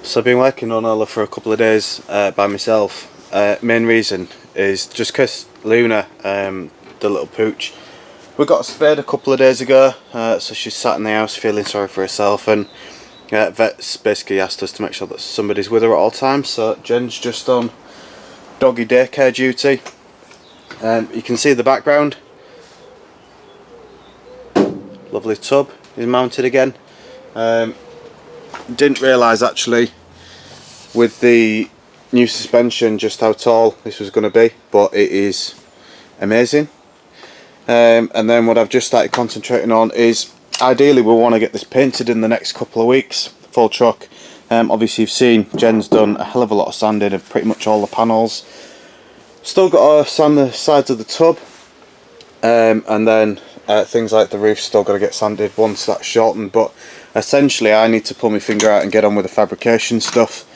So I've been working on Ola for a couple of days by myself. Main reason is just because Luna, the little pooch, we got spayed a couple of days ago, so she's sat in the house feeling sorry for herself, and vets basically asked us to make sure that somebody's with her at all times. So Jen's just on doggy daycare duty. You can see the background. Lovely tub is mounted again. Didn't realise actually with the new suspension just how tall this was going to be, but it is amazing. And then what I've just started concentrating on is ideally we want to get this painted in the next couple of weeks, full truck. Obviously you've seen Jen's done a hell of a lot of sanding of pretty much all the panels. Still got to sand the sides of the tub, and then things like the roof still got to get sanded once that's shortened. But essentially I need to pull my finger out and get on with the fabrication stuff,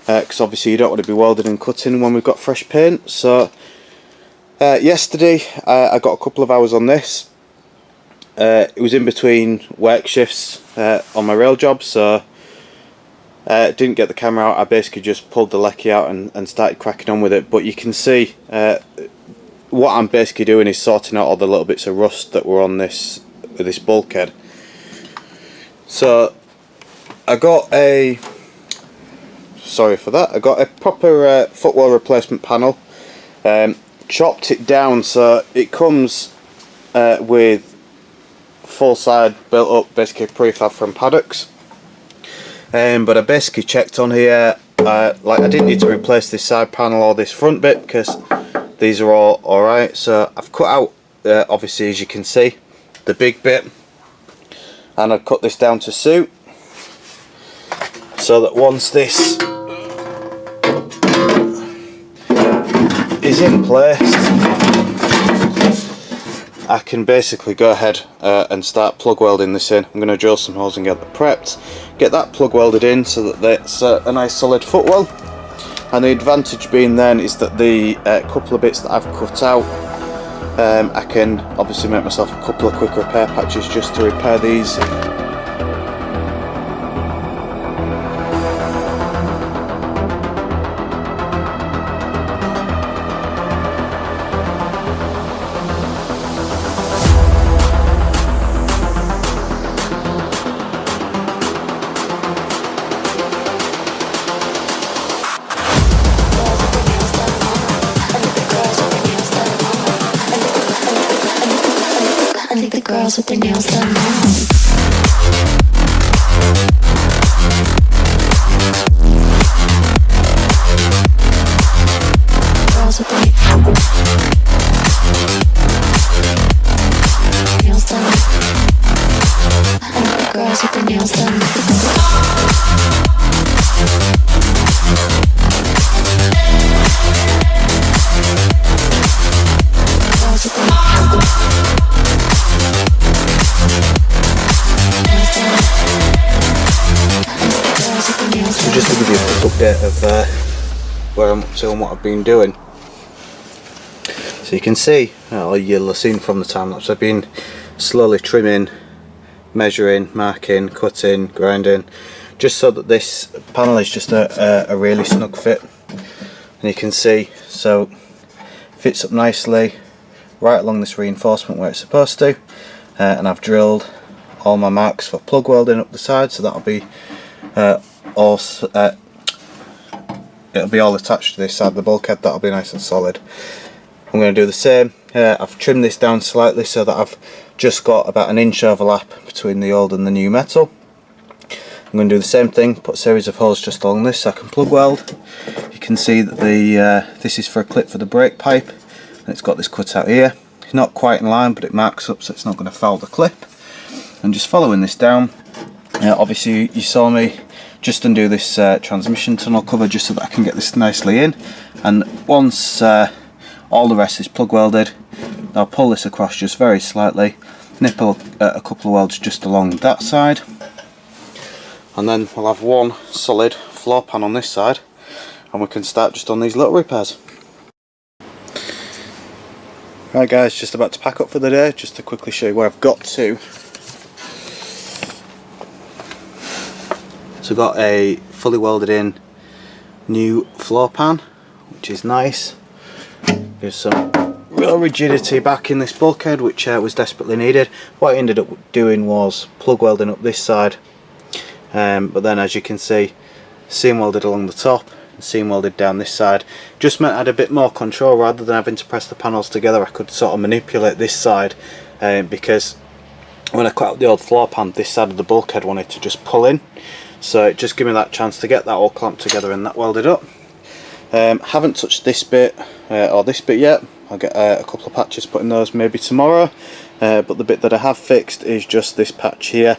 because obviously you don't want to be welding and cutting when we've got fresh paint. So yesterday I got a couple of hours on this. It was in between work shifts on my rail job, so didn't get the camera out. I basically just pulled the lecky out and started cracking on with it. But you can see what I'm basically doing is sorting out all the little bits of rust that were on this bulkhead. So I got a, sorry for that, I got a proper footwell replacement panel, chopped it down so it comes with full side built up, basically prefab from paddocks. But I basically checked on here, like I didn't need to replace this side panel or this front bit because these are all alright. So I've cut out, obviously as you can see, the big bit, and I've cut this down to suit, so that once this is in place I can basically go ahead and start plug welding this in. I'm going to drill some holes and get that prepped, get that plug welded in so that that's a nice solid footwell. And the advantage being then is that the couple of bits that I've cut out, I can obviously make myself a couple of quick repair patches just to repair these. I think the girls with their nails done now. Girls with their nails done. I think the girls with their nails done. Just to give you a quick update of where I'm up to and what I've been doing. So you can see, or you'll have seen from the time lapse, I've been slowly trimming, measuring, marking, cutting, grinding, just so that this panel is just a really snug fit. And you can see, so fits up nicely right along this reinforcement where it's supposed to, and I've drilled all my marks for plug welding up the side, so that'll be it'll be all attached to this side of the bulkhead. That'll be nice and solid. I'm going to do the same. I've trimmed this down slightly so that I've just got about an inch overlap between the old and the new metal. I'm going to do the same thing, put a series of holes just along this so I can plug weld. You can see that this is for a clip for the brake pipe, and it's got this cut out here. It's not quite in line, but it marks up so it's not going to foul the clip. And just following this down, obviously you saw me just undo this transmission tunnel cover just so that I can get this nicely in, and once all the rest is plug welded, I'll pull this across just very slightly, nipple a couple of welds just along that side, and then we'll have one solid floor pan on this side and we can start just on these little repairs. Right guys, just about to pack up for the day, just to quickly show you where I've got to. So we've got a fully welded in new floor pan, which is nice. There's some real rigidity back in this bulkhead, which was desperately needed. What I ended up doing was plug welding up this side, but then as you can see, seam welded along the top and seam welded down this side. Just meant I had a bit more control rather than having to press the panels together. I could sort of manipulate this side, because when I cut out the old floor pan, this side of the bulkhead wanted to just pull in, so it just gave me that chance to get that all clamped together and that welded up. Haven't touched this bit or this bit yet. I'll get a couple of patches put in those maybe tomorrow, but the bit that I have fixed is just this patch here.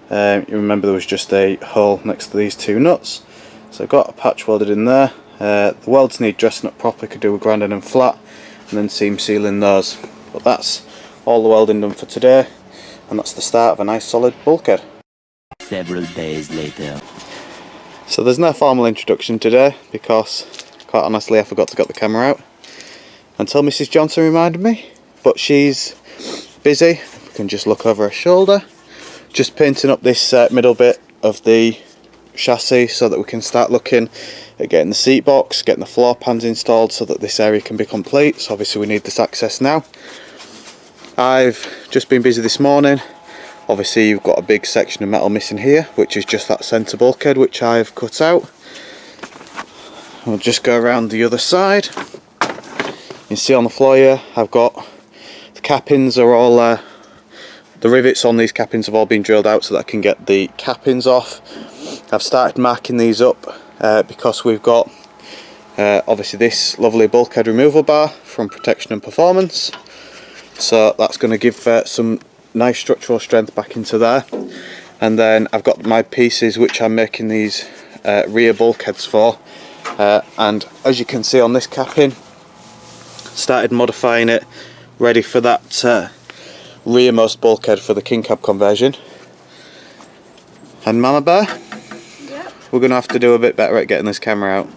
You remember there was just a hole next to these two nuts, so I've got a patch welded in there. The welds need dressing up properly, could do with grinding them flat and then seam sealing those. But that's all the welding done for today, and that's the start of a nice solid bulkhead. Several days later. So there's no formal introduction today because quite honestly I forgot to get the camera out until Mrs. Johnson reminded me, but she's busy. We can just look over her shoulder, just painting up this middle bit of the chassis so that we can start looking at getting the seat box, getting the floor pans installed so that this area can be complete. So obviously we need this access now. I've just been busy this morning. Obviously you've got a big section of metal missing here, which is just that centre bulkhead which I've cut out. We'll just go around the other side. You can see on the floor here I've got the cappings are all the rivets on these cappings have all been drilled out so that I can get the cappings off. I've started marking these up because we've got obviously this lovely bulkhead removal bar from Protection and Performance, so that's going to give some nice structural strength back into there. And then I've got my pieces which I'm making these rear bulkheads for, and as you can see on this capping, started modifying it ready for that rearmost bulkhead for the king cab conversion. And Mama Bear, yep, we're going to have to do a bit better at getting this camera out.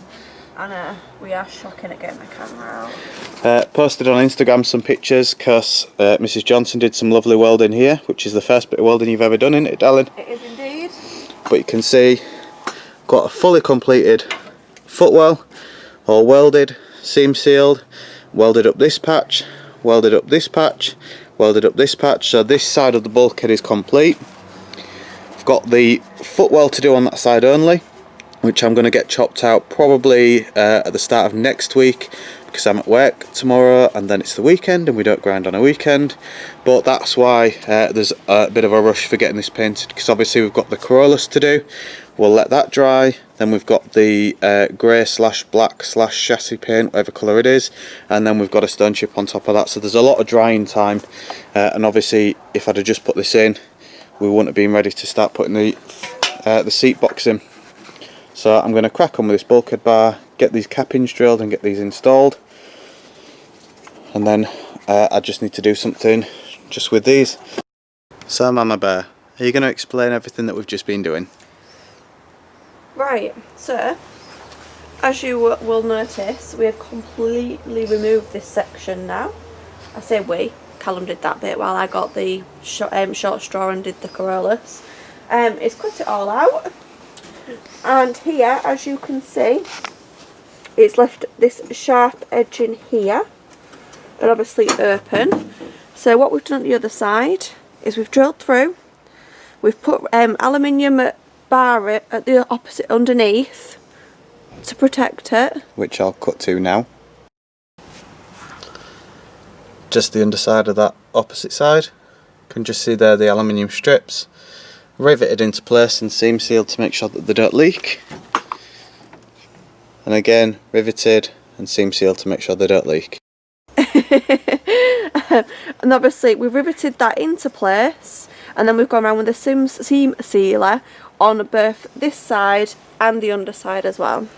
I know, we are shocking at getting the camera out. Posted on Instagram some pictures because Mrs. Johnson did some lovely welding here, which is the first bit of welding you've ever done, isn't it, darling? It is indeed. But you can see got a fully completed footwell, all welded, seam sealed, welded up this patch, welded up this patch, welded up this patch, so this side of the bulkhead is complete. I've got the footwell to do on that side only, which I'm going to get chopped out probably at the start of next week, because I'm at work tomorrow and then it's the weekend and we don't grind on a weekend. But that's why there's a bit of a rush for getting this painted, because obviously we've got the Corollas to do. We'll let that dry, then we've got the grey slash black slash chassis paint, whatever colour it is, and then we've got a stone chip on top of that, so there's a lot of drying time. And obviously if I'd have just put this in, we wouldn't have been ready to start putting the seat box in. So I'm going to crack on with this bulkhead bar, get these cappings drilled and get these installed, and then I just need to do something just with these. So Mama Bear, are you going to explain everything that we've just been doing? Right, so as you will notice, we have completely removed this section now. I say we, Callum did that bit while I got the short straw and did the Corollas. It's cut it all out, and here, as you can see, it's left this sharp edge in here and obviously open. So what we've done on the other side is we've drilled through, we've put aluminium bar at the opposite underneath to protect it, which I'll cut to now. Just the underside of that opposite side, you can just see there the aluminium strips riveted into place and seam sealed to make sure that they don't leak, and again riveted and seam sealed to make sure they don't leak. And obviously we've riveted that into place, and then we've gone around with the seam sealer on both this side and the underside as well.